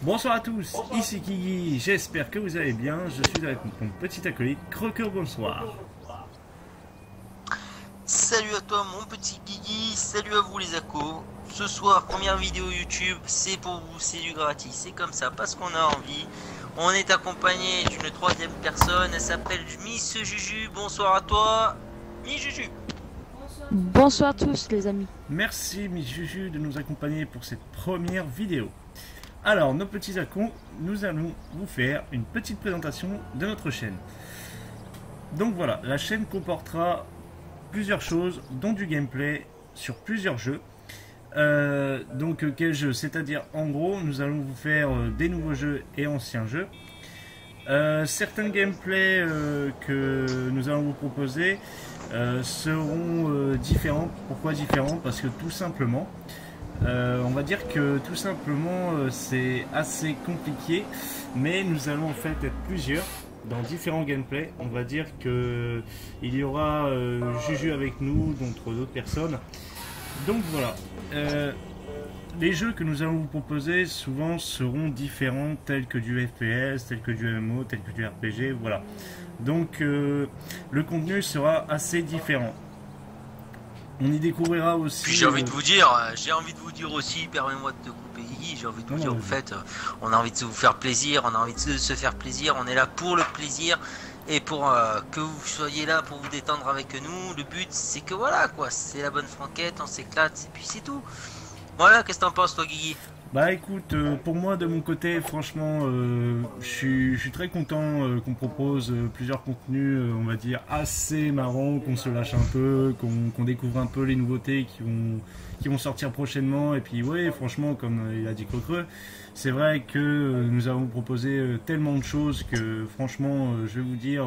Bonsoir à tous, ici Kiki, j'espère que vous allez bien, je suis avec mon petit acolyte Croqueur, bonsoir. Salut à toi mon petit Guigui, salut à vous les accos. Ce soir, première vidéo YouTube, c'est pour vous, c'est du gratis, c'est comme ça, parce qu'on a envie. On est accompagné d'une troisième personne, elle s'appelle Miss Juju, bonsoir à toi, Miss Juju. Bonsoir à tous les amis. Merci Miss Juju de nous accompagner pour cette première vidéo. Alors, nos petits accos, nous allons vous faire une petite présentation de notre chaîne. Donc voilà, la chaîne comportera plusieurs choses, dont du gameplay sur plusieurs jeux. Donc quels jeux? C'est-à-dire en gros nous allons vous faire des nouveaux jeux et anciens jeux. Certains gameplays que nous allons vous proposer seront différents. Pourquoi différents? Parce que tout simplement on va dire que tout simplement c'est assez compliqué, mais nous allons en fait être plusieurs dans différents gameplays. On va dire que il y aura Juju avec nous, d'autres personnes. Donc voilà, les jeux que nous allons vous proposer souvent seront différents, tels que du FPS, tels que du MMO, tels que du RPG, voilà. Donc le contenu sera assez différent. On y découvrira aussi... Puis j'ai envie de vous dire aussi, permets-moi de te couper Guigui, j'ai envie de vous dire en fait, on a envie de vous faire plaisir, on a envie de se faire plaisir, on est là pour le plaisir. Et pour que vous soyez là pour vous détendre avec nous, le but c'est que voilà quoi, c'est la bonne franquette, on s'éclate et puis c'est tout. Voilà, qu'est-ce que t'en penses toi Guigui? Bah écoute, pour moi de mon côté, franchement, je suis très content qu'on propose plusieurs contenus, on va dire, assez marrants, qu'on se lâche un peu, qu'on découvre un peu les nouveautés qui vont sortir prochainement. Et puis ouais, franchement, comme il a dit Crocreux, c'est vrai que nous avons proposé tellement de choses que franchement, je vais vous dire...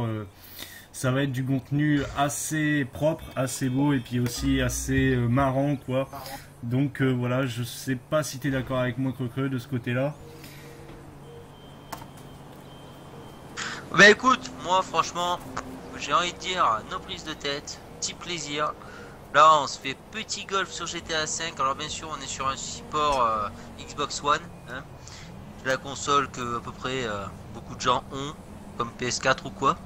ça va être du contenu assez propre, assez beau et puis aussi assez marrant quoi. Donc voilà, je sais pas si tu es d'accord avec moi Crocreux de ce côté-là. Bah écoute, moi franchement, j'ai envie de dire, nos prises de tête, petit plaisir. Là on se fait petit golf sur GTA V, alors bien sûr on est sur un support Xbox One, hein, la console que à peu près beaucoup de gens ont, comme PS4 ou quoi.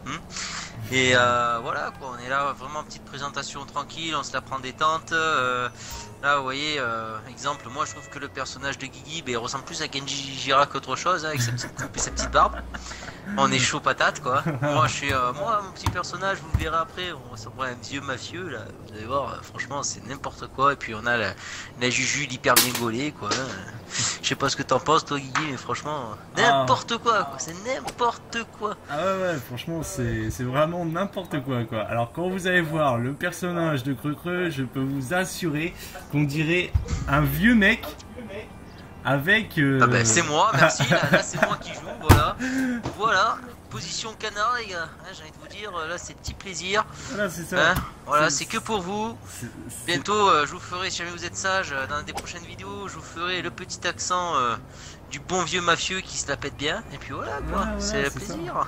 Et voilà quoi, on est là vraiment petite présentation tranquille, on se la prend détente. Là vous voyez, exemple, moi je trouve que le personnage de Guigui il ressemble plus à Kenji Girac qu'autre chose, hein, avec sa petite coupe et sa petite barbe. On est chaud patate quoi. Moi je suis moi mon petit personnage, vous le verrez après, on s'en un vieux mafieux là, vous allez voir, franchement c'est n'importe quoi. Et puis on a la Juju l'hyper bien gaulée quoi. Je sais pas ce que t'en penses toi Guigui, mais franchement n'importe quoi, c'est n'importe quoi. Ah ouais, franchement c'est vraiment n'importe quoi. Alors quand vous allez voir le personnage de Creux, je peux vous assurer qu'on dirait un vieux mec avec... Ah ben c'est moi, merci, là c'est moi qui joue, voilà. Voilà, position canard les gars, hein, j'ai envie de vous dire, là c'est petit plaisir. Voilà, c'est ça. Hein, voilà, c'est que pour vous. Bientôt je vous ferai, si jamais vous êtes sage, dans des prochaines vidéos, je vous ferai le petit accent du bon vieux mafieux qui se la pète bien. Et puis voilà quoi, voilà, c'est plaisir.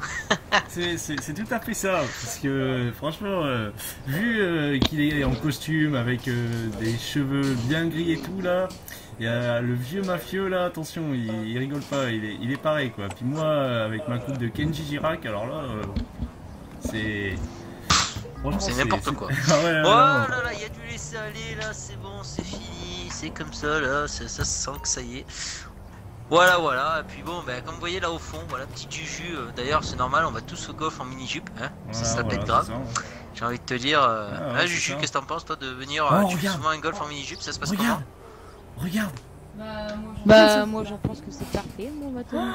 C'est tout à fait ça, parce que franchement, vu qu'il est en costume avec des cheveux bien gris et tout là, il y a le vieux mafieux là, attention, il rigole pas, il est pareil quoi. Puis moi, avec ma coupe de Kenji Girac, alors là, c'est... C'est n'importe quoi. Ah ouais, oh là là, il y a du laisser aller là, c'est bon, c'est fini, c'est comme ça là, ça se sent que ça y est. Voilà, voilà, et puis bon, ben, comme vous voyez là au fond, voilà, petit Juju, d'ailleurs c'est normal, on va tous au golf en mini-jupe, hein, voilà, ça pète grave. J'ai envie de te dire, là Juju, qu'est-ce que t'en penses toi de venir, tu fais souvent un golf en mini-jupe, ça se passe comment? Regarde. Bah moi j'en pense que c'est parfait, moi maintenant.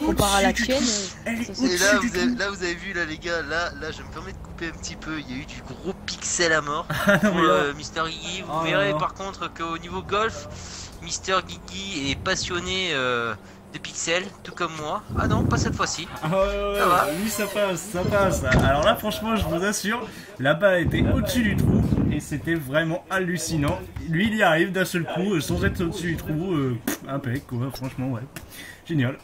Comparé à la tienne. Et là vous avez vu là les gars, là je me permets de couper un petit peu, il y a eu du gros pixel à mort pour Mister Guigui. Vous verrez par contre qu'au niveau golf, Mister Guigui est passionné de pixels, tout comme moi. Ah non, pas cette fois-ci. Ah ouais, ça va. Lui ça passe. Alors là franchement je vous assure, la balle était au-dessus du trou et c'était vraiment hallucinant. Lui il y arrive d'un seul coup sans être au-dessus du trou, impec quoi, franchement ouais. Génial.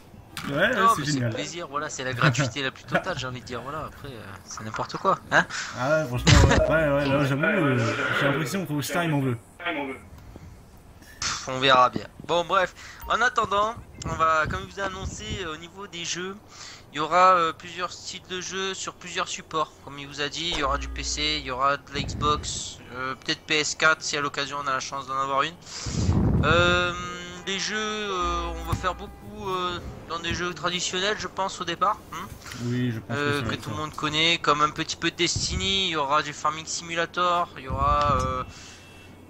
Ouais, c'est génial. C'est plaisir, voilà, c'est la gratuité la plus totale, j'ai envie de dire, voilà, après, c'est n'importe quoi, hein. Ah ouais, franchement, ouais, là, j'avoue, j'ai l'impression qu'All-Star, il m'en veut. On verra bien. Bon, bref, en attendant, comme je vous ai annoncé, au niveau des jeux, il y aura plusieurs styles de jeux sur plusieurs supports. Comme il vous a dit, il y aura du PC, il y aura de la Xbox, peut-être PS4 si à l'occasion on a la chance d'en avoir une. Les jeux, on va faire beaucoup dans des jeux traditionnels, je pense, au départ. Oui, je pense que tout le monde connaît, comme un petit peu de Destiny, il y aura du Farming Simulator, il y aura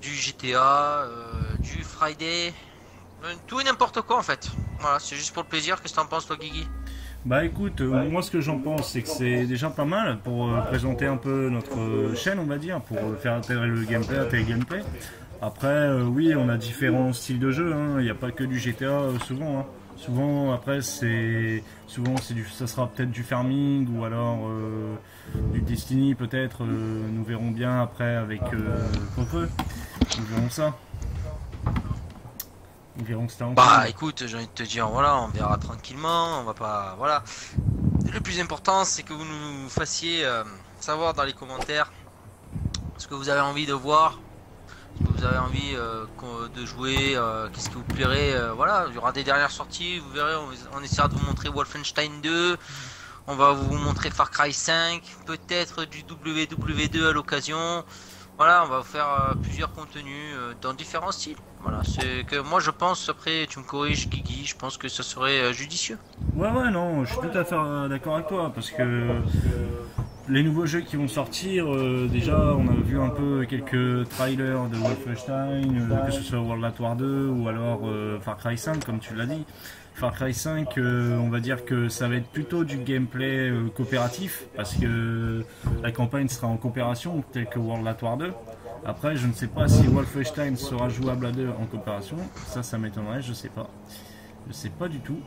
du GTA, du Friday, tout et n'importe quoi en fait. Voilà, c'est juste pour le plaisir. Qu'est-ce que t'en penses toi, Guigui? Bah écoute, moi ce que j'en pense, c'est que c'est déjà pas mal pour présenter un peu notre chaîne, on va dire, pour faire intégrer le gameplay, à tes gameplay. Après, oui, on a différents styles de jeu, hein. Il n'y a pas que du GTA souvent. Hein. Souvent, après, ça sera peut-être du farming ou alors du Destiny peut-être. Nous verrons bien après avec Creux. Nous verrons ça. Nous verrons que c'était en Bah écoute, j'ai envie de te dire, voilà, on verra tranquillement, on va pas... Voilà. Le plus important, c'est que vous nous fassiez savoir dans les commentaires ce que vous avez envie de voir, ce que vous avez envie de jouer, qu'est-ce qui vous plairait, voilà, il y aura des dernières sorties, vous verrez, on essaiera de vous montrer Wolfenstein 2, on va vous montrer Far Cry 5, peut-être du WW2 à l'occasion, voilà, on va vous faire plusieurs contenus dans différents styles, voilà, c'est que moi je pense, après tu me corriges Guigui, je pense que ce serait judicieux. Ouais, non, je suis tout à fait d'accord avec toi, parce que les nouveaux jeux qui vont sortir, déjà on a vu un peu quelques trailers de Wolfenstein, que ce soit World at War 2 ou alors Far Cry 5 comme tu l'as dit. Far Cry 5, on va dire que ça va être plutôt du gameplay coopératif, parce que la campagne sera en coopération, tel que World at War 2. Après, je ne sais pas si Wolfenstein sera jouable à deux en coopération, ça m'étonnerait, je sais pas. Je sais pas du tout.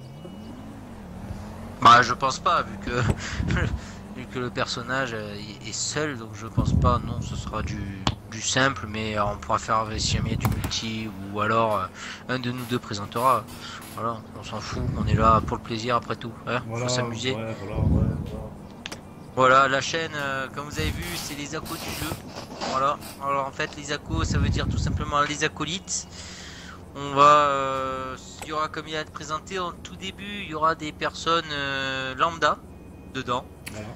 Bah je pense pas, vu que le personnage est seul, donc je pense pas, non, ce sera du simple, mais on pourra faire si jamais du multi, ou alors un de nous deux présentera. Voilà, on s'en fout, on est là pour le plaisir après tout, hein, voilà, faut s'amuser. Ouais. Voilà, la chaîne, comme vous avez vu, c'est les accos du jeu. Voilà, alors en fait les accos, ça veut dire tout simplement les acolytes. On va, il y aura, comme il a été présenté en tout début, il y aura des personnes lambda dedans. Voilà.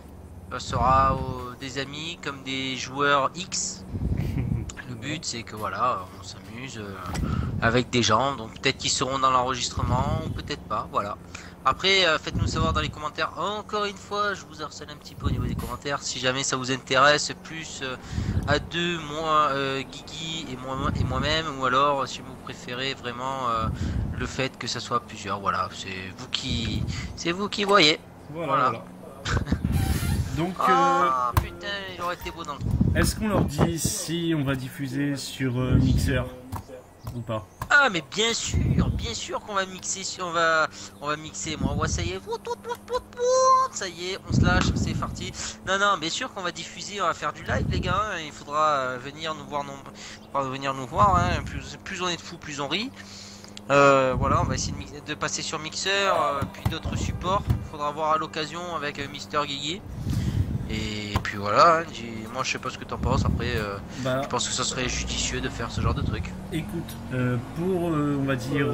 Ça sera des amis comme des joueurs X. Le but c'est que voilà, on s'amuse avec des gens, donc peut-être qu'ils seront dans l'enregistrement ou peut-être pas, voilà. Après, faites-nous savoir dans les commentaires. Encore une fois, je vous harcèle un petit peu au niveau des commentaires. Si jamais ça vous intéresse, plus à deux, moi, Guigui et moi-même, ou alors si vous préférez vraiment le fait que ça soit à plusieurs. Voilà, c'est vous qui voyez. Voilà. Donc, putain, il aurait été beau dans le trou. est-ce qu'on leur dit si on va diffuser sur Mixer ou pas? Ah mais bien sûr qu'on va mixer, on va mixer, moi ça y est, ça y est, on se lâche, c'est parti. Non, bien sûr qu'on va diffuser, on va faire du live les gars, hein, il faudra venir nous voir, hein, plus on est de fous, plus on rit. Voilà, on va essayer de passer sur Mixer, puis d'autres supports, faudra voir à l'occasion avec Mister Guigui. Et puis voilà, moi je sais pas ce que t'en penses, après je pense que ça serait judicieux de faire ce genre de truc. Écoute, pour on va dire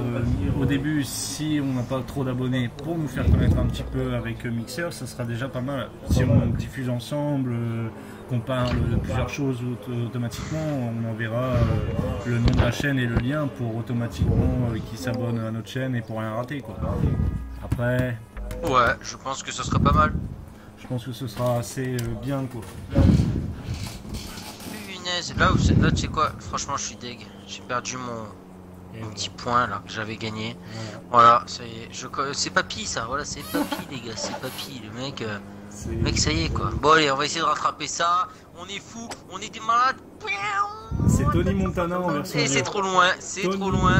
au début, si on n'a pas trop d'abonnés, pour nous faire connaître un petit peu avec Mixer, ça sera déjà pas mal. Si on diffuse ensemble, qu'on parle de plusieurs choses automatiquement, on enverra le nom de la chaîne et le lien pour automatiquement qu'ils s'abonnent à notre chaîne et pour rien rater quoi. Après... Ouais, je pense que ce sera pas mal. Je pense que ce sera assez bien quoi. Punaise, là tu sais quoi, franchement je suis deg. J'ai perdu mon petit point là que j'avais gagné. Voilà, ça y est. C'est Papy ça, voilà, c'est Papy les gars, c'est Papy. Le mec, ça y est quoi. Bon allez, on va essayer de rattraper ça. On est fou, on est des malades. C'est Tony Montana en version Et c'est trop loin, c'est trop loin.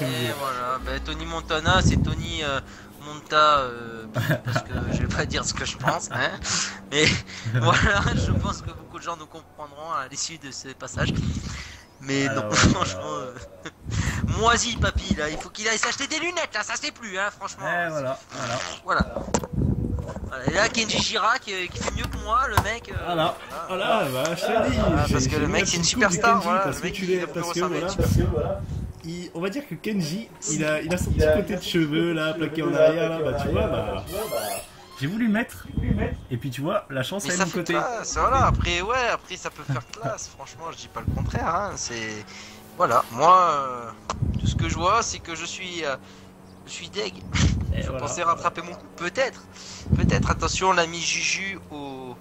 Et voilà, ben, Tony Montana, c'est Tony Monta, parce que je vais pas dire ce que je pense, hein. Mais voilà, je pense que beaucoup de gens nous comprendront à l'issue de ce passage. Mais non, franchement, moisi Papy là, il faut qu'il aille s'acheter des lunettes là, ça se fait plus, hein, franchement. Voilà. Et là, Kenji Girac qui fait mieux que moi, le mec. Bah, je te dis. Parce que le mec c'est une superstar, voilà. Parce que tu l'es, parce que voilà. on va dire que Kenji, il a son petit côté de cheveux là, plaqué en arrière là, bah tu vois, bah j'ai voulu mettre, et puis tu vois, la chance Mais elle est ça de mon fait côté. classe, voilà, après, ouais, après ça peut faire classe, franchement, je dis pas le contraire, hein, c'est... Voilà, moi, tout ce que je vois, c'est que je suis deg. Et Je voilà. pensais rattraper mon coup, peut-être, attention, l'ami Juju au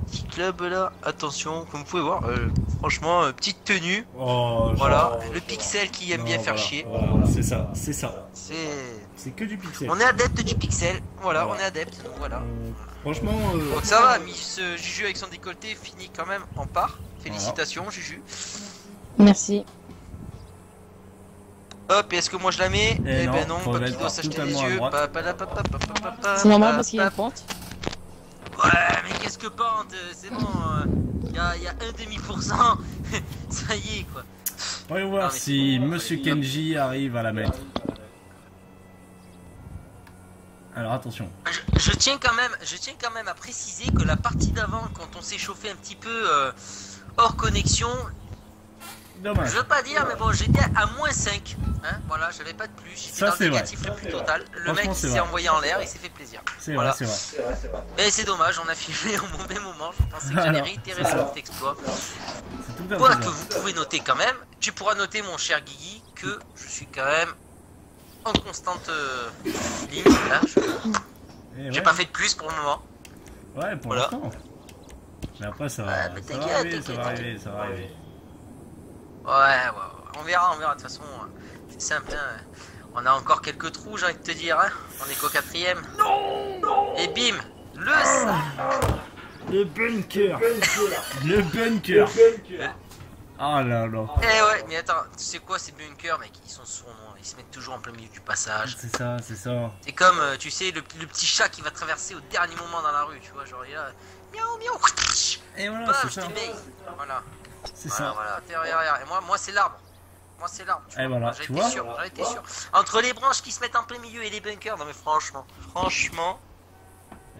petit club là, attention, comme vous pouvez voir, franchement, petite tenue, Oh, voilà, le pixel qui aime non, bien faire voilà, chier, voilà, c'est ça. C'est que du pixel. on est adepte du pixel, voilà, Voilà. on est adepte, donc voilà. Franchement, Donc ça va, Miss Juju avec son décolleté finit quand même en part. Félicitations Juju. Merci. Hop, et est-ce que moi je la mets? Eh non, ben non, faut Papy mettre doit s'acheter des totalement à yeux. droite. C'est normal parce qu'il y a une pente. Ouais, mais qu'est-ce que pente? C'est bon, il y a 1,5%. Ça y est quoi. voyons voir Non, mais si c'est bon, Monsieur ouais, Kenji arrive à la mettre. Alors attention. Je tiens quand même à préciser que la partie d'avant, quand on s'est chauffé un petit peu hors connexion, Dommage. je veux pas dire, mais bon, j'étais à -5. Hein, voilà, j'avais pas de plus. J'étais Ça, dans le c'est vrai. négatif le plus total. Le Franchement, mec il c'est s'est vrai. envoyé en l'air, il s'est fait plaisir. C'est Voilà. vrai, c'est vrai. Mais c'est dommage, on a filmé au mauvais moment. Je pensais que j'allais Alors, réitérer c'est ça. cet exploit. C'est tout à Quoi fait que ça. vous pouvez noter quand même, tu pourras noter, mon cher Guigui, que je suis quand même en constante ligne. Là, Eh j'ai ouais. pas fait de plus pour le moment. Ouais, pour Voilà. l'instant. Mais après, ça Ouais, va, mais ça va t'inquiète, arriver, ça va t'inquiète, arriver, ça va arriver. Ouais, on verra. De toute façon, c'est simple. Hein. On a encore quelques trous, j'ai envie de te dire. Hein. On est qu'au 4ème. Non. Et bim, le sac. Le bunker. Le bunker. Ah là là. Eh ouais, mais attends, tu sais quoi, ces bunkers, mec, ils sont sourds, ils se mettent toujours en plein milieu du passage. C'est ça, c'est ça. C'est comme, tu sais, le petit chat qui va traverser au dernier moment dans la rue, tu vois, genre il est là, miaou miaou, Et voilà, paf, c'est je ça. t'éveille. Voilà, C'est voilà, ça. voilà, t'es derrière. Et moi c'est l'arbre. Moi c'est l'arbre, tu Et vois. voilà, J'en tu étais vois. sûr, j'en étais sûr. Entre les branches qui se mettent en plein milieu et les bunkers, non mais franchement,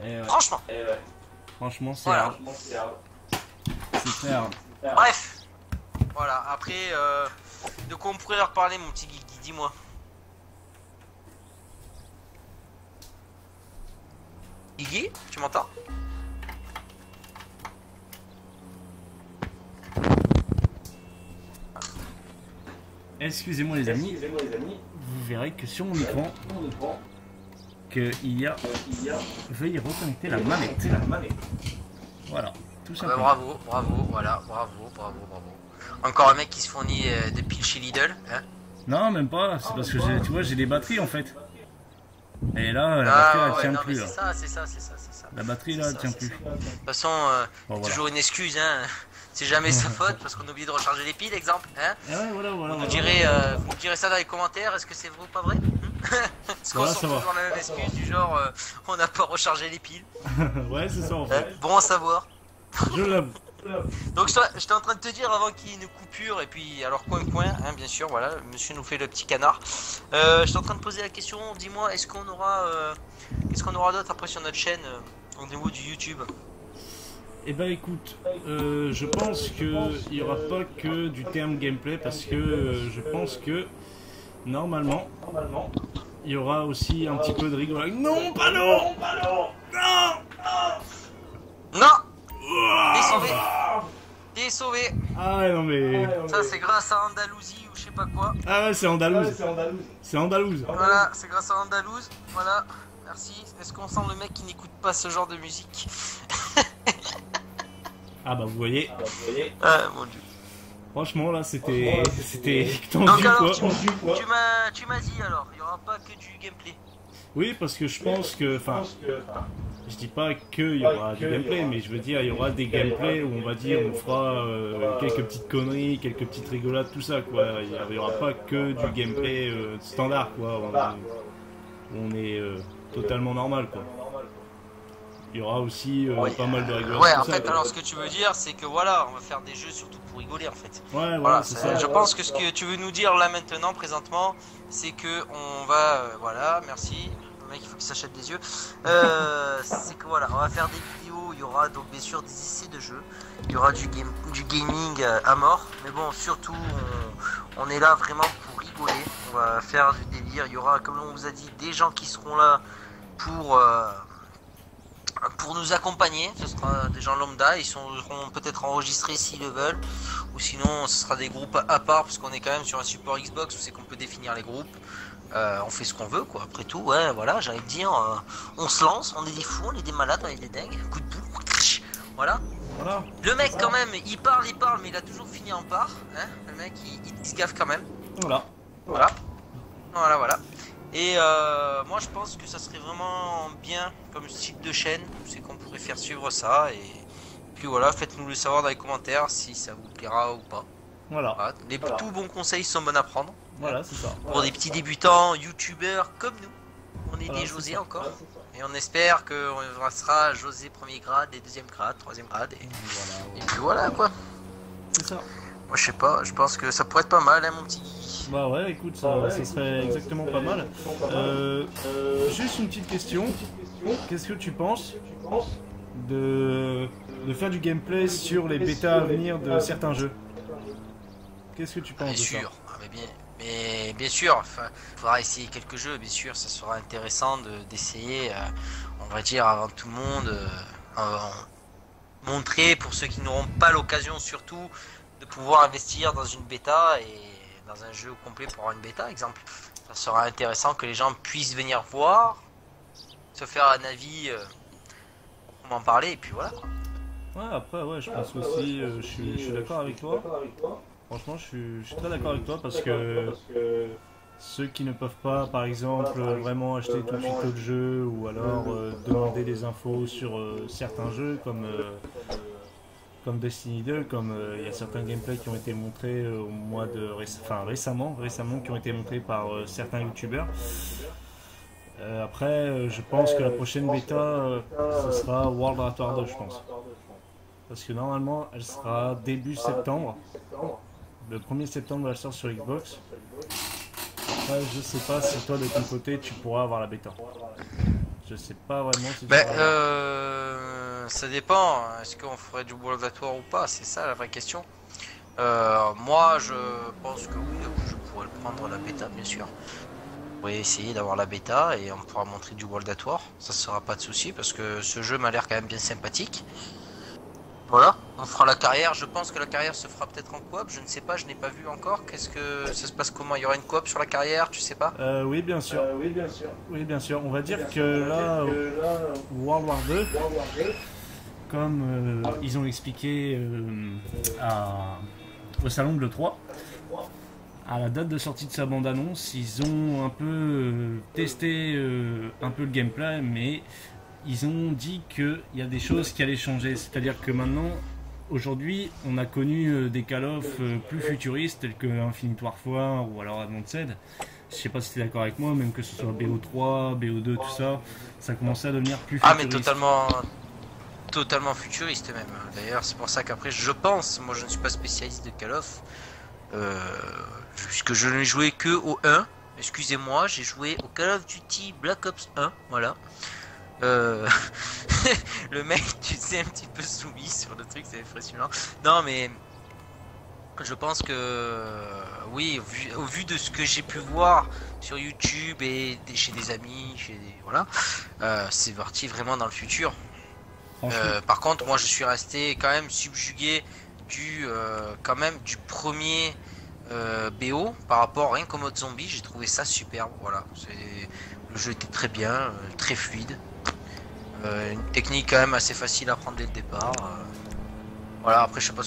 Et ouais. franchement. Franchement, c'est Voilà. hard. C'est très hard. Bref, voilà, après, de quoi on pourrait leur parler, mon petit Guigui, dis-moi. Guigui, tu m'entends? Excusez-moi les amis, vous verrez que sur mon écran, qu'il y a... Veuillez reconnecter la manette. Voilà, tout Ah bah, simplement. bravo, voilà, bravo. Encore un mec qui se fournit de piles chez Lidl, hein. Non, même pas, c'est parce que tu vois, j'ai des batteries en fait. Et là, la batterie elle tient non, plus. mais Là. c'est ça. La batterie là, C'est elle ça, tient c'est plus. ça. De toute façon, Bon, voilà. toujours une excuse, hein. C'est jamais sa faute parce qu'on a oublié de recharger les piles, exemple, hein. Et ouais, voilà. Vous nous direz ça dans les commentaires, est-ce que c'est vrai ou pas vrai? Parce qu'on Voilà, sort ça va. toujours la même excuse du genre, on n'a pas rechargé les piles. Ouais, c'est ça en Hein, fait. bon à savoir. Je l'avoue. Donc j'étais en train de te dire avant qu'il y ait une coupure et puis alors coin hein, bien sûr, voilà, monsieur nous fait le petit canard. J'étais en train de poser la question, dis-moi, est-ce qu'on aura d'autre après sur notre chaîne au niveau du YouTube? Eh ben écoute, je pense que il y aura pas que du terme gameplay parce que je pense que normalement il y aura aussi un petit peu de rigolade. Non, pas non, Non. T'es sauvé. Ah ouais, non mais Ça c'est grâce à Andalousie ou je sais pas quoi. ah ouais, c'est Andalouse. C'est Andalouse. Voilà, c'est grâce à Andalouse. Voilà, merci. Est-ce qu'on sent le mec qui n'écoute pas ce genre de musique? Ah bah vous voyez, Ah mon dieu. franchement là c'était Donc tendu alors, quoi. tu m'as dit alors, il y aura pas que du gameplay. Oui, parce que je pense que, enfin, je dis pas qu'il y aura du gameplay, mais je veux dire, il y aura des gameplays où on va dire, on fera quelques petites conneries, quelques petites rigolades, tout ça, quoi. Il y aura pas que du gameplay standard, quoi. On est totalement normal, quoi. Il y aura aussi pas mal de rigolades. Ouais, tout en ça, fait, quoi. alors ce que tu veux dire, c'est que voilà, on va faire des jeux surtout pour rigoler en fait. Ouais, voilà, Voilà, c'est ça. je pense que ce que tu veux nous dire là maintenant, présentement, c'est que on va, voilà, merci. Le mec, il faut qu'il s'achète des yeux. C'est que voilà, on va faire des vidéos. Il y aura donc bien sûr des essais de jeux. Il y aura du gaming à mort. Mais bon, surtout, on est là vraiment pour va faire du délire. Il y aura, comme on vous a dit, des gens qui seront là pour nous accompagner. Ce sera des gens lambda, ils seront peut-être enregistrés s'ils le veulent, ou sinon ce sera des groupes à part, parce qu'on est quand même sur un support Xbox où c'est qu'on peut définir les groupes. On fait ce qu'on veut, quoi. Après tout, ouais, voilà, j'allais dire, on se lance, on est des fous, on est des malades, on est des dingues. Coup de boule, voilà. Voilà. Le mec, quand même, il parle, mais il a toujours fini en part. Hein, le mec, il se gaffe quand même. Voilà. Voilà. Et moi, je pense que ça serait vraiment bien comme style de chaîne. C'est qu'on pourrait faire suivre ça. Et puis voilà, faites-nous le savoir dans les commentaires si ça vous plaira ou pas. Voilà. Les tout bons conseils sont bons à prendre. Voilà, c'est ça. Pour des petits débutants, youtubeurs comme nous. On est des José encore. Et on espère qu'on sera José premier grade, et deuxième grade, troisième grade. Et puis voilà, quoi. C'est ça. Moi, je sais pas, je pense que ça pourrait être pas mal, hein, mon petit Guigui. Bah ouais, écoute, ça serait exactement pas mal. Juste une petite question. Qu'est-ce que tu penses de faire du gameplay sur les bêtas à venir de certains jeux? Qu'est-ce que tu penses de ça? Mais bien sûr, il faudra essayer quelques jeux, bien sûr, ça sera intéressant d'essayer, on va dire, avant tout le monde, montrer pour ceux qui n'auront pas l'occasion surtout de pouvoir investir dans une bêta et dans un jeu complet pour avoir une bêta, exemple. Ça sera intéressant que les gens puissent venir voir, se faire un avis, m'en parler, et puis voilà. Ouais, après, ouais, je pense aussi, je suis d'accord avec toi. Franchement, je suis très d'accord avec toi parce que ceux qui ne peuvent pas, par exemple, vraiment acheter tout de suite le jeu ou alors demander des infos sur certains jeux comme Destiny 2, comme il y a certains gameplays qui ont été montrés au mois de récemment qui ont été montrés par certains youtubeurs. Après, je pense que la prochaine bêta, ce sera World of Warcraft 2, je pense. Parce que normalement, elle sera début septembre. Le 1er septembre, elle sort sur Xbox. Après, je sais pas si toi, de ton côté, tu pourras avoir la bêta. Je sais pas vraiment si tu ça dépend. Est-ce qu'on ferait du World of Warcraft ou pas? C'est ça la vraie question. Moi, je pense que oui, je pourrais le prendre la bêta, bien sûr. On pourrait essayer d'avoir la bêta et on pourra montrer du World of Warcraft. Ça sera pas de souci parce que ce jeu m'a l'air quand même bien sympathique. Voilà, on fera la carrière. Je pense que la carrière se fera peut-être en coop. Je ne sais pas, je n'ai pas vu encore. Qu'est-ce que ça se passe comment? Il y aura une coop sur la carrière, tu sais pas? Oui, bien sûr. Oui, bien sûr. On va dire que là, World War 2, comme ils ont expliqué au salon de l'E3, à la date de sortie de sa bande-annonce, ils ont un peu testé un peu le gameplay, mais ils ont dit qu'il y a des choses qui allaient changer. C'est-à-dire que maintenant, aujourd'hui, on a connu des Call of plus futuristes, tels que Infinite Warfare ou alors Advanced. Je sais pas si tu es d'accord avec moi, même que ce soit BO3, BO2, tout ça, ça commençait à devenir plus futuriste. Ah, mais totalement futuriste même. D'ailleurs, c'est pour ça qu'après, je pense, moi je ne suis pas spécialiste de Call of, puisque je n'ai joué que au 1. Excusez-moi, j'ai joué au Call of Duty Black Ops 1, voilà. Le mec, tu sais, un petit peu soumis sur le truc, c'est impressionnant. Non, mais je pense que oui, au vu de ce que j'ai pu voir sur YouTube et chez des amis, voilà, c'est parti vraiment dans le futur. Par contre, moi, je suis resté quand même subjugué du premier BO par rapport rien qu'au mode zombie. J'ai trouvé ça superbe. Voilà, le jeu était très bien, très fluide. Une technique quand même assez facile à prendre dès le départ. Voilà, après je sais pas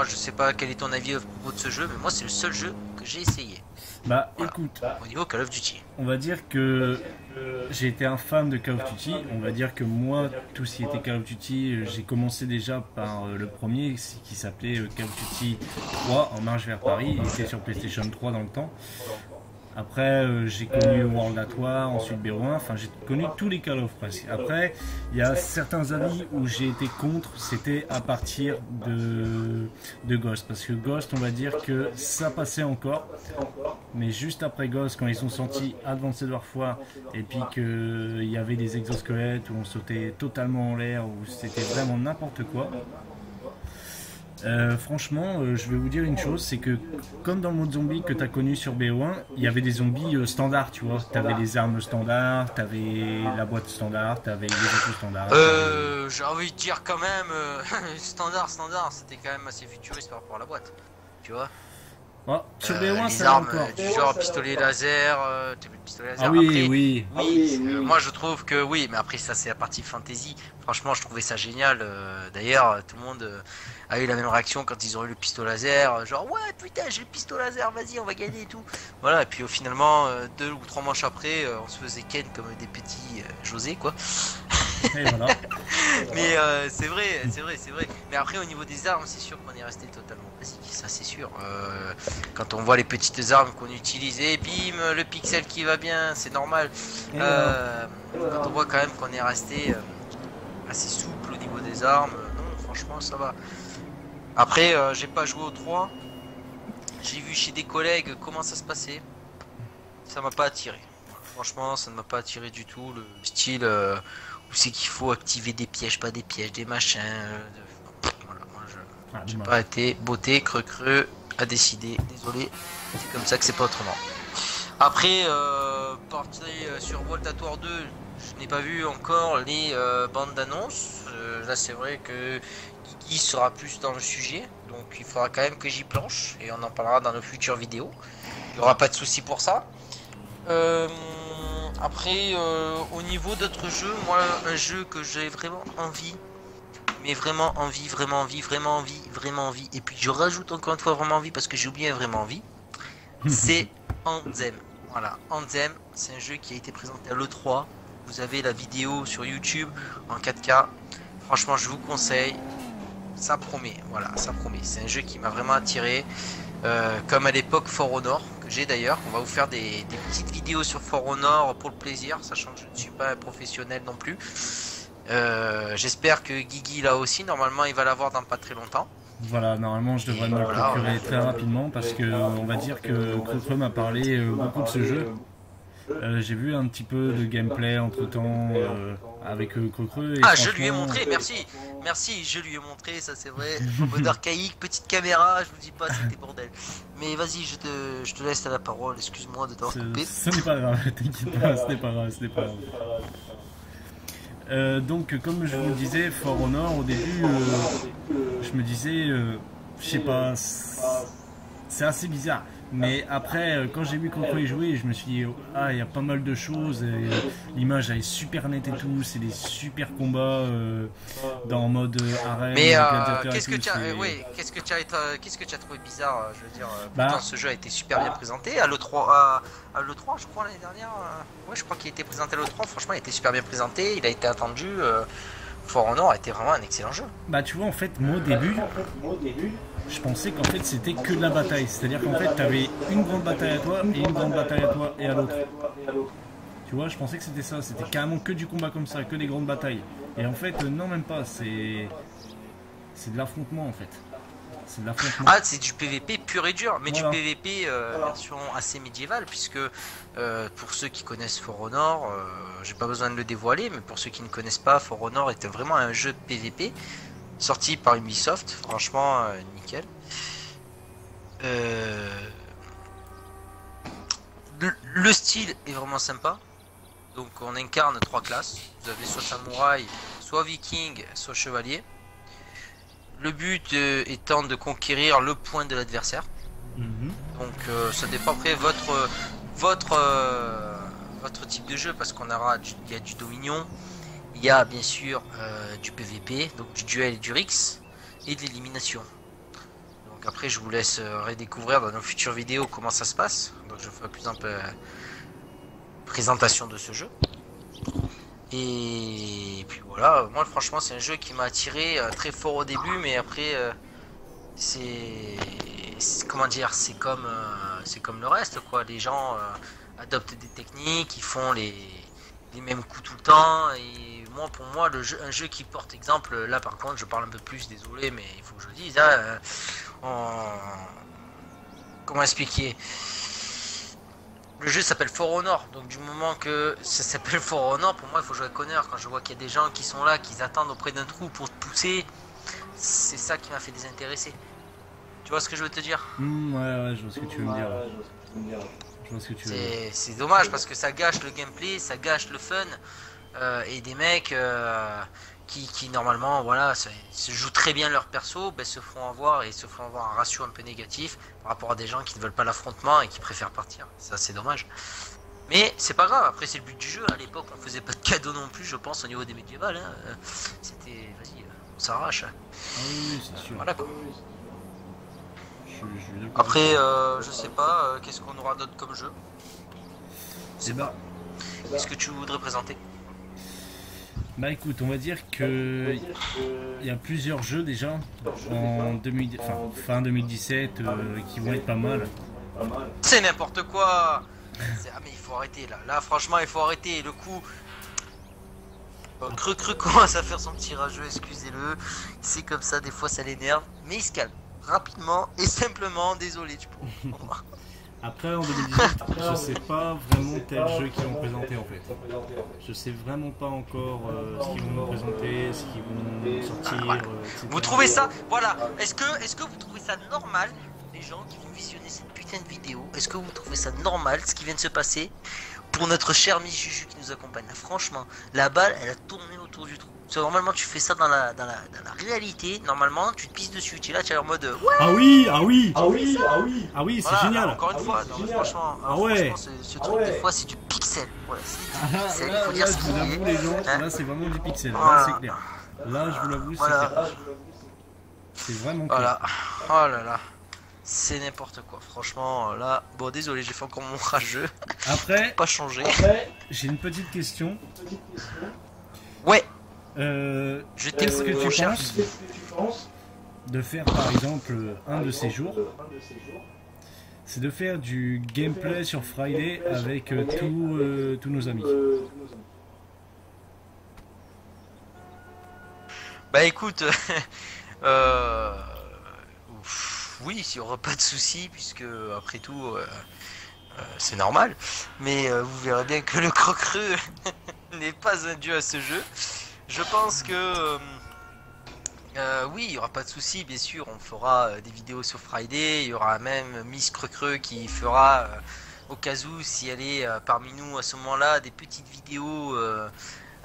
je sais pas quel est ton avis à propos de ce jeu, mais moi c'est le seul jeu que j'ai essayé. Bah voilà. Écoute, au niveau Call of Duty. On va dire que j'ai été un fan de Call of Duty. On va dire que moi, tout ce qui était Call of Duty, j'ai commencé déjà par le premier qui s'appelait Call of Duty 3 en marche vers Paris. Il était sur PlayStation 3 dans le temps. Après, j'ai connu World at War, ensuite BO1, enfin j'ai connu tous les Call of presque. Après, il y a certains avis où j'ai été contre, c'était à partir de Ghost. Parce que Ghost, on va dire que ça passait encore. Mais juste après Ghost, quand ils ont sorti Advanced Warfare, et puis qu'il y avait des exosquelettes où on sautait totalement en l'air, où c'était vraiment n'importe quoi. Franchement, je vais vous dire une chose, c'est que comme dans le mode zombie que tu as connu sur BO1, il y avait des zombies standards, tu vois. Tu avais les armes standards, tu avais la boîte standard, tu avais les autres standards. J'ai envie de dire quand même, standard, c'était quand même assez futuriste par rapport à la boîte, tu vois. Oh, sur BO1, les ça armes encore. du genre pistolet laser, t'as vu le pistolet laser Ah oui, après, oui. moi je trouve que oui, mais après ça c'est la partie fantasy. Franchement, je trouvais ça génial. D'ailleurs, tout le monde a eu la même réaction quand ils ont eu le pistolet laser, genre ouais putain j'ai le pistolet laser, vas-y on va gagner et tout. Voilà, et puis finalement 2 ou 3 manches après, on se faisait ken comme des petits José quoi. Et voilà. Mais c'est vrai. Mais après au niveau des armes, c'est sûr qu'on est resté totalement basique, ça c'est sûr. Quand on voit les petites armes qu'on utilisait, bim, le pixel qui va bien, c'est normal. Quand on voit quand même qu'on est resté assez souple au niveau des armes, non franchement ça va. Après j'ai pas joué au 3, j'ai vu chez des collègues comment ça se passait, ça m'a pas attiré. Franchement ça ne m'a pas attiré du tout, le style où c'est qu'il faut activer des pièges, pas des pièges, des machins. Voilà, moi j'ai pas été beauté, creux à décider, c'est comme ça que c'est pas autrement. Après, partir sur Voltatoire 2, je n'ai pas vu encore les bandes d'annonces. Là c'est vrai que Guigui sera plus dans le sujet, donc il faudra quand même que j'y planche, et on en parlera dans nos futures vidéos. Il n'y aura pas de souci pour ça. Après, au niveau d'autres jeux, moi, un jeu que j'ai vraiment envie, mais vraiment envie, et puis je rajoute encore une fois vraiment envie parce que j'ai oublié vraiment envie, c'est Anthem. Voilà, Anthem, c'est un jeu qui a été présenté à l'E3. Vous avez la vidéo sur YouTube en 4K. Franchement, je vous conseille. Ça promet, voilà, ça promet. C'est un jeu qui m'a vraiment attiré. Comme à l'époque For Honor, que j'ai d'ailleurs. On va vous faire des petites vidéos sur For Honor pour le plaisir, sachant que je ne suis pas un professionnel non plus. J'espère que Guigui là aussi, normalement il va l'avoir dans pas très longtemps. Voilà, normalement je devrais me le procurer très rapidement parce que on va dire que Creux m'a parlé beaucoup de ce jeu. J'ai vu un petit peu de gameplay entre temps avec Creux. Ah, je lui ai montré, merci, je lui ai montré, ça c'est vrai. En mode archaïque, petite caméra, je vous dis pas, c'était bordel. Mais vas-y, je te laisse la parole, excuse-moi de t'avoir coupé. Ce n'est pas grave, t'inquiète pas, ce n'est pas grave. Donc, comme je vous le disais, For Honor, au début, je me disais, je sais pas, c'est assez bizarre. Mais après, quand j'ai vu Coco y jouer, je me suis dit, ah, il y a pas mal de choses. L'image, elle est super nette et tout. C'est des super combats dans mode arène. Mais qu'est-ce que tu as trouvé bizarre? Je veux dire, pourtant ce jeu a été super bien présenté à l'E3, à l'E3, je crois l'année dernière. Ouais, je crois qu'il a été présenté à l'E3. Franchement, il a été super bien présenté. Il a été attendu. For Honor a été vraiment un excellent jeu. Bah, tu vois, en fait, moi au début, je pensais qu'en fait c'était que de la bataille. C'est-à-dire qu'en fait, tu avais une grande bataille à toi et une grande bataille à toi et à l'autre. Tu vois, je pensais que c'était ça. C'était carrément que du combat comme ça, que des grandes batailles. Et en fait, non, même pas. C'est de l'affrontement en fait. C'est de l'affrontement. Ah, c'est du PVP pur et dur, mais voilà. Du PVP version assez médiévale, puisque pour ceux qui connaissent For Honor, j'ai pas besoin de le dévoiler, mais pour ceux qui ne connaissent pas, For Honor était vraiment un jeu de PVP sorti par Ubisoft, franchement nickel. Le style est vraiment sympa. Donc on incarne 3 classes. Vous avez soit samouraï, soit viking, soit chevalier. Le but étant de conquérir le point de l'adversaire. Donc ça dépend après votre type de jeu, parce qu'on aura il y a du dominion, il y a bien sûr du PVP, donc du duel et du Rix, et de l'élimination. Donc après je vous laisse redécouvrir dans nos futures vidéos comment ça se passe. Donc je ferai plus un peu présentation de ce jeu. Et puis voilà, moi franchement c'est un jeu qui m'a attiré très fort au début, mais après c'est comment dire, c'est comme le reste quoi. Les gens adoptent des techniques, ils font les mêmes coups tout le temps, et moi pour moi un jeu qui porte exemple, là par contre je parle un peu plus, désolé mais il faut que je le dise, comment expliquer. Le jeu s'appelle For Honor, donc du moment que ça s'appelle For Honor, pour moi il faut jouer à Connor. Quand je vois qu'il y a des gens qui sont là, qui attendent auprès d'un trou pour te pousser, c'est ça qui m'a fait désintéresser. Tu vois ce que je veux te dire? Ouais, je vois ce que tu veux me dire. Je vois ce que tu veux dire. C'est dommage parce que ça gâche le gameplay, ça gâche le fun. Et des mecs qui normalement voilà se jouent très bien leur perso, ben, se font avoir et se font avoir un ratio un peu négatif par rapport à des gens qui ne veulent pas l'affrontement et qui préfèrent partir. Ça c'est dommage. Mais c'est pas grave, après c'est le but du jeu. À l'époque on faisait pas de cadeaux non plus, je pense, au niveau des médiévales. Hein. C'était, vas-y, on s'arrache. Ah oui, c'est sûr. Voilà quoi. Je Après, je sais pas, qu'est-ce qu'on aura d'autre comme jeu? C'est bah. Qu'est-ce que tu voudrais présenter? Bah écoute, on va dire que il y a plusieurs jeux déjà en fin 2017 qui vont être pas mal. C'est n'importe quoi. Ah mais il faut arrêter là. Là franchement il faut arrêter. Le coup. Cru commence à faire son petit rageux, excusez-le. C'est comme ça, des fois ça l'énerve. Mais il se calme. Rapidement et simplement, désolé tu peux. Après en 2018, je sais pas vraiment quel jeu qu'ils vont présenter en fait. Je sais vraiment pas encore ce qu'ils vont nous présenter, ce qu'ils vont sortir, etc. Vous trouvez ça? Voilà. Est-ce que vous trouvez ça normal, les gens qui vont visionner cette putain de vidéo? Est-ce que vous trouvez ça normal ce qui vient de se passer pour notre cher Miss Juju qui nous accompagne? Franchement, la balle elle a tourné autour du trou. Parce que normalement tu fais ça dans la réalité, normalement tu te pisses dessus, tu es là, tu es en mode ouais, ah oui, c'est voilà, génial. Encore une fois, non, franchement, ouais. ce truc des fois c'est du pixel. Voilà, c'est du pixel, il faut dire ce je qu'il vous avoue est. les gens, Hein, là c'est vraiment du pixel, voilà. là c'est clair. Là je vous l'avoue, c'est clair. C'est vraiment clair. Voilà. Oh là là. C'est n'importe quoi, franchement, là... Bon, désolé, j'ai fait encore mon rageux. Après, pas changé. J'ai une petite question. Ouais. Qu'est-ce que tu penses de faire par exemple un de ces jours, c'est de faire du gameplay sur Friday avec tous nos amis. Bah écoute, oui, il n'y aura pas de souci puisque après tout c'est normal, mais vous verrez bien que le crocreux n'est pas un dieu à ce jeu. Je pense que oui, il n'y aura pas de souci, bien sûr, on fera des vidéos sur Friday, il y aura même Miss Creux qui fera au cas où, si elle est parmi nous à ce moment-là, des petites vidéos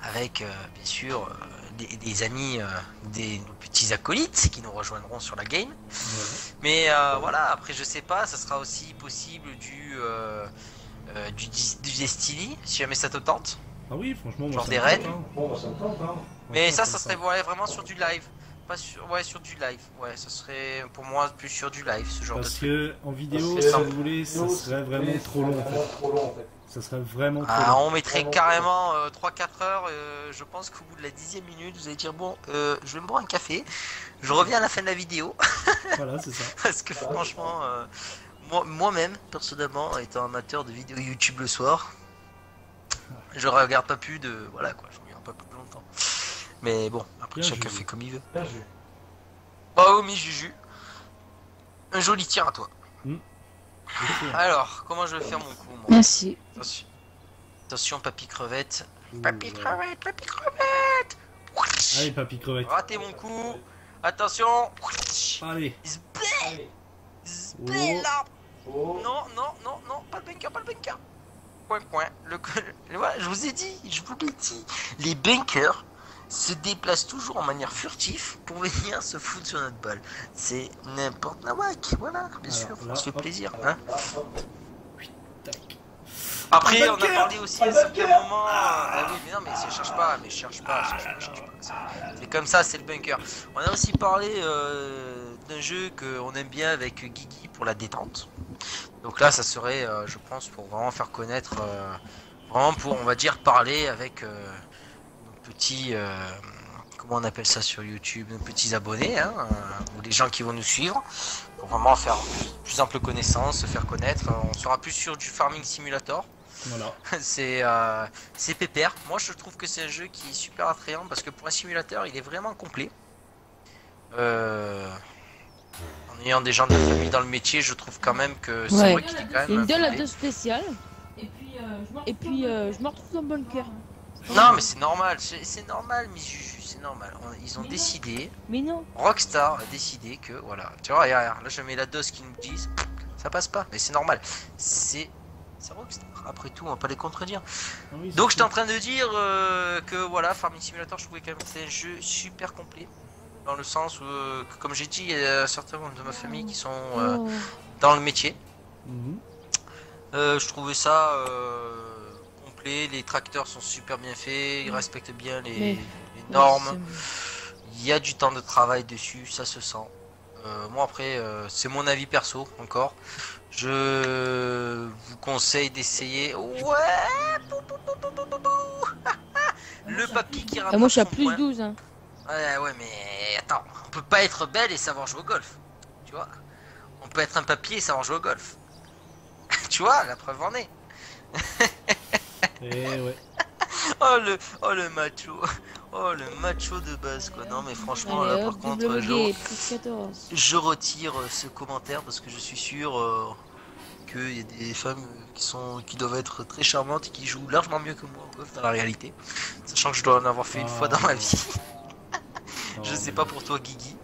avec bien sûr des amis, nos petits acolytes qui nous rejoindront sur la game. Ouais. Mais voilà, après je sais pas, ça sera aussi possible du Destiny, si jamais ça te tente. Ah oui, franchement, genre des raids. Mais ça serait vraiment sur du live. Pas sur, ouais, sur du live. Ouais, ça serait pour moi plus sur du live, ce genre de truc. Parce que en vidéo, si vous voulez, ça serait vraiment trop long en fait. Ça serait vraiment trop long. On mettrait carrément 3-4 heures. Je pense qu'au bout de la 10e minute, vous allez dire bon, je vais me boire un café. Je reviens à la fin de la vidéo. Voilà, c'est ça. Parce que franchement, moi-même, personnellement, étant amateur de vidéos YouTube le soir, je regarde pas plus de. Voilà quoi, je regarde pas plus longtemps. Mais bon, après chacun fait comme il veut. Oh, mi Juju. Un joli tir à toi. Alors, comment je vais faire mon coup, moi? Merci. Attention, papy crevette. Papy crevette, papy crevette. Allez, papy crevette. Raté mon coup. Attention. Allez. Là. Non, pas le bunker, pas le bunker. Point. Voilà, je vous ai dit, les bunkers se déplacent toujours en manière furtive pour venir se foutre sur notre balle. C'est n'importe quoi. Voilà, bien sûr, on se fait plaisir. Hein. Après, on a parlé aussi à un certain moment. Oui, mais non, mais je cherche pas. C'est comme ça, c'est le bunker. On a aussi parlé d'un jeu qu'on aime bien avec Guigui pour la détente. Donc là, ça serait, je pense, pour vraiment faire connaître, vraiment pour, on va dire, parler avec nos petits, comment on appelle ça sur YouTube, nos petits abonnés, hein, ou les gens qui vont nous suivre, pour vraiment faire plus ample connaissance, se faire connaître. On sera plus sur du Farming Simulator. Voilà. C'est pépère. Moi, je trouve que c'est un jeu qui est super attrayant parce que pour un simulateur, il est vraiment complet. En ayant des gens de la famille dans le métier, je trouve quand même que c'est vrai qu'il est quand même. Il me donne la dose spéciale. Et puis je me retrouve dans le bunker. Non, mais c'est normal, c'est normal, Miss Juju, c'est normal. Ils ont décidé, Mais non. Rockstar a décidé que, voilà. Tu vois, regarde, là je mets la dose qu'ils nous disent, ça passe pas, mais c'est normal. C'est Rockstar, après tout, on va pas les contredire. Ah oui, Donc c'est j'étais en train de dire que voilà, Farming Simulator, je trouvais quand même que c'est un jeu super complet. Dans le sens où, comme j'ai dit, il y a certains membres de ma famille qui sont Oh. dans le métier. Mhm. Je trouvais ça complet, les tracteurs sont super bien faits, ils respectent bien les normes. Il y a du temps de travail dessus, ça se sent. Moi après, c'est mon avis perso encore. Je vous conseille d'essayer. Ouais, le papy qui rapporte. Moi je suis à son plus point. 12. Hein. Ouais, mais attends, on peut pas être belle et savoir jouer au golf. Tu vois, on peut être un papier et savoir jouer au golf. Tu vois, la preuve en est. Et ouais. Oh le macho. Oh le macho de base quoi. Non mais franchement Allez, là hop, par contre WG, plus 14. je retire ce commentaire parce que je suis sûr qu'il y a des femmes qui doivent être très charmantes et qui jouent largement mieux que moi au golf dans la réalité. Sachant que je dois en avoir fait une fois dans ma vie. Je sais pas pour toi Guigui.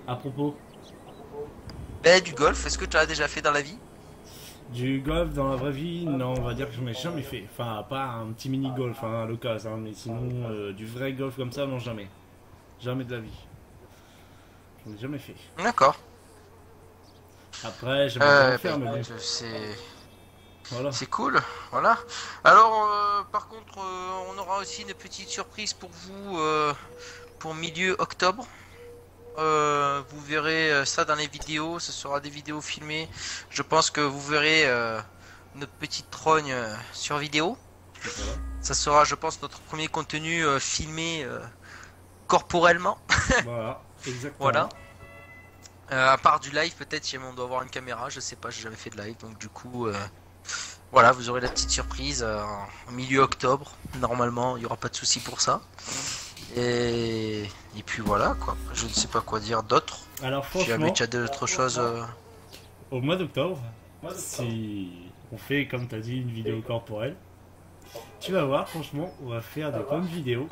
À propos, Ben du golf, est-ce que tu as déjà fait dans la vie? du golf dans la vraie vie, non, on va dire que je n'ai jamais fait. Enfin, pas un petit mini-golf hein, à l'occasion, hein, mais sinon, du vrai golf comme ça, non, jamais. Jamais de la vie. Je n'ai jamais fait. D'accord. Après, j'aimerais bien le faire, Ben, mais bon, écoute, voilà. c'est cool, voilà. Alors, par contre, on aura aussi une petite surprise pour vous pour milieu octobre. Vous verrez ça dans les vidéos, ce sera des vidéos filmées. Je pense que vous verrez notre petite trogne sur vidéo. Voilà. Ça sera, je pense, notre premier contenu filmé corporellement. Voilà, exactement. Voilà. À part du live, peut-être si on doit avoir une caméra, je sais pas, j'ai jamais fait de live, donc du coup, voilà, vous aurez la petite surprise en milieu octobre. Normalement, il n'y aura pas de souci pour ça. Et puis voilà quoi. Je ne sais pas quoi dire d'autre. Alors Si j'avais franchement, déjà d'autres choses. au mois d'octobre, si on fait, comme tu as dit, une vidéo corporelle, tu vas voir, franchement, on va faire des bonnes vidéos.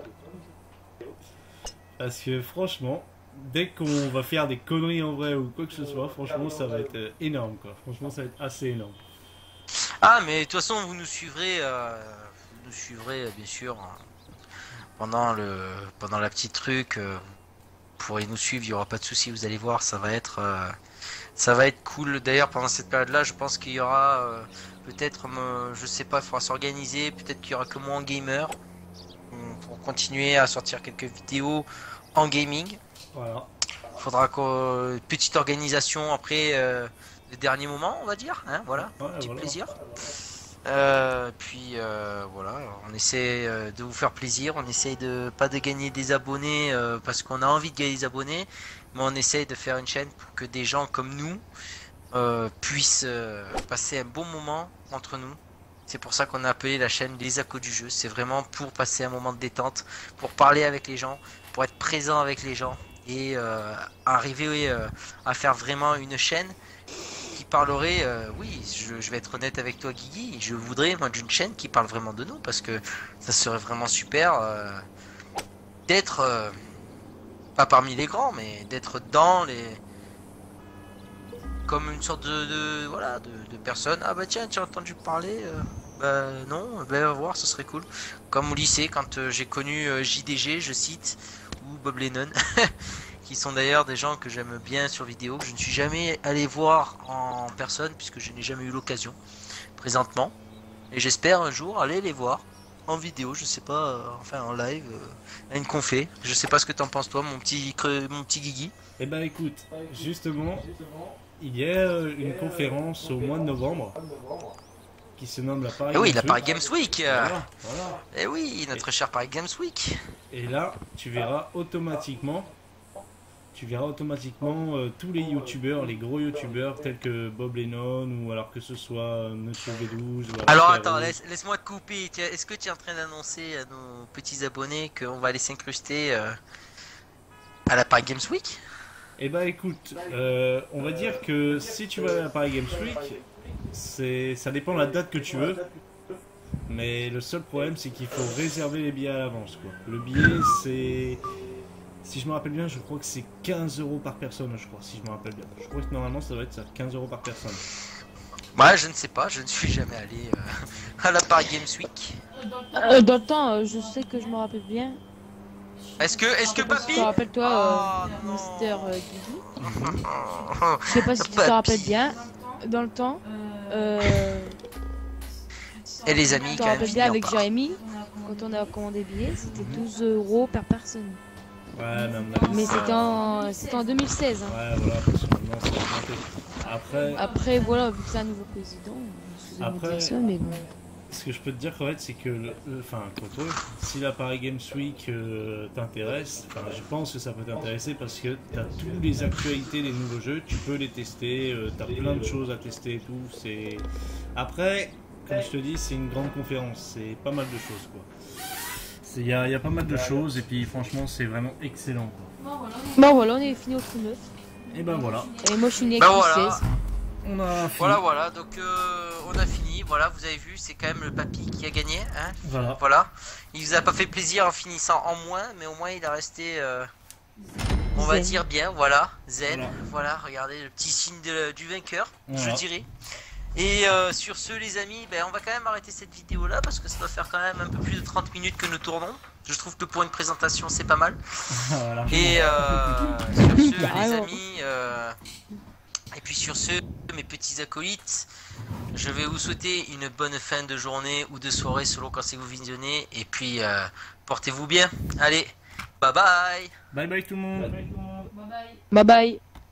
Parce que franchement, dès qu'on va faire des conneries en vrai ou quoi que ce soit, franchement, ça va être énorme quoi. Franchement, ça va être assez énorme. Ah mais de toute façon vous nous suivrez bien sûr pendant la petite truc. Vous pourrez nous suivre, il n'y aura pas de souci. Vous allez voir, ça va être cool. D'ailleurs pendant cette période-là, je pense qu'il y aura peut-être, je sais pas, il faudra s'organiser. Peut-être qu'il y aura que moi en gamer pour continuer à sortir quelques vidéos en gaming. Voilà. Faudra petite organisation après le dernier moment, on va dire, hein, voilà, Ouais, petit voilà. plaisir. Puis voilà, on essaie de vous faire plaisir, on essaie de pas de gagner des abonnés parce qu'on a envie de gagner des abonnés, mais on essaie de faire une chaîne pour que des gens comme nous puissent passer un bon moment entre nous. C'est pour ça qu'on a appelé la chaîne Les Accos du Jeu. C'est vraiment pour passer un moment de détente, pour parler avec les gens, pour être présent avec les gens et arriver à faire vraiment une chaîne qui parlerait, oui, je vais être honnête avec toi Guigui, je voudrais moi d'une chaîne qui parle vraiment de nous parce que ça serait vraiment super d'être, pas parmi les grands, mais d'être dans les... comme une sorte voilà, de personne. Ah bah tiens, tu as entendu parler bah non, va voir, ce serait cool. Comme au lycée, quand j'ai connu JDG, je cite, ou Bob Lennon, qui sont d'ailleurs des gens que j'aime bien sur vidéo. Je ne suis jamais allé voir en personne, puisque je n'ai jamais eu l'occasion, présentement. Et j'espère un jour aller les voir en vidéo, je sais pas, enfin en live, à une confé. Je sais pas ce que t'en penses toi, mon petit Guigui. Eh ben écoute, justement, il y a une conférence au mois de novembre qui se nomme la Paris Eh oui, Games la Week. Paris Games Week. Voilà. Eh oui, notre cher Paris Games Week. Et là, tu verras automatiquement tous les youtubeurs, les gros youtubeurs tels que Bob Lennon ou alors que ce soit Monsieur V12. Ou Alors Carreau. attends, laisse-moi te couper. Est-ce que tu es en train d'annoncer à nos petits abonnés qu'on va aller s'incruster à la Paris Games Week? Eh ben écoute, on va dire que si tu vas à la Paris Games Week, ça dépend de la date que tu veux. Mais le seul problème, c'est qu'il faut réserver les billets à l'avance, quoi. Le billet, c'est... Si je me rappelle bien, je crois que c'est 15 € par personne, je crois, si je me rappelle bien. Je crois que normalement, ça doit être ça, 15 € par personne. Ouais, je ne sais pas, je ne suis jamais allé à la Paris Games Week. Dans le temps, je sais que je me rappelle bien. Est-ce que papy... Rappelle-toi, Mister Guigui. Je sais pas si tu te rappelles bien. Dans le temps, Et les amis, tu te quand même, rappelles bien avec par- Jérémy, quand on a commandé des billets, c'était 12 € par personne. Ouais, mais C'était en 2016. Hein. Ouais, voilà, parce que maintenant, c'est augmenté. Après, voilà, vu que c'est un nouveau président, excusez-moi de dire ça, mais bon. Ce que je peux te dire, en fait, c'est que, enfin, Coco, si la Paris Games Week t'intéresse, enfin, je pense que ça peut t'intéresser parce que tu as toutes les actualités des nouveaux jeux, tu peux les tester, tu as plein de choses à tester et tout. C'est... Après, comme je te dis, c'est une grande conférence, c'est pas mal de choses, quoi. Il y a pas mal de choses et puis franchement, c'est vraiment excellent, quoi. Bon, voilà, on est fini au trou neuf. Et ben voilà. Et moi, je suis né Ben avec voilà. 16. On a fini. Voilà, donc on a fini, voilà, vous avez vu, c'est quand même le papy qui a gagné, hein. Voilà. Il vous a pas fait plaisir en finissant en moins, mais au moins il a resté, on va Zen. dire bien, voilà, zen, voilà, regardez le petit signe du vainqueur, Voilà. je dirais. Et sur ce les amis, ben, on va quand même arrêter cette vidéo là, parce que ça doit faire quand même un peu plus de 30 minutes que nous tournons. Je trouve que pour une présentation c'est pas mal. Voilà. Et sur ce les amis, et puis sur ce mes petits acolytes, je vais vous souhaiter une bonne fin de journée ou de soirée selon quand c'est que vous visionnez. Et puis portez-vous bien. Allez, bye bye. Bye bye tout le monde. Bye bye.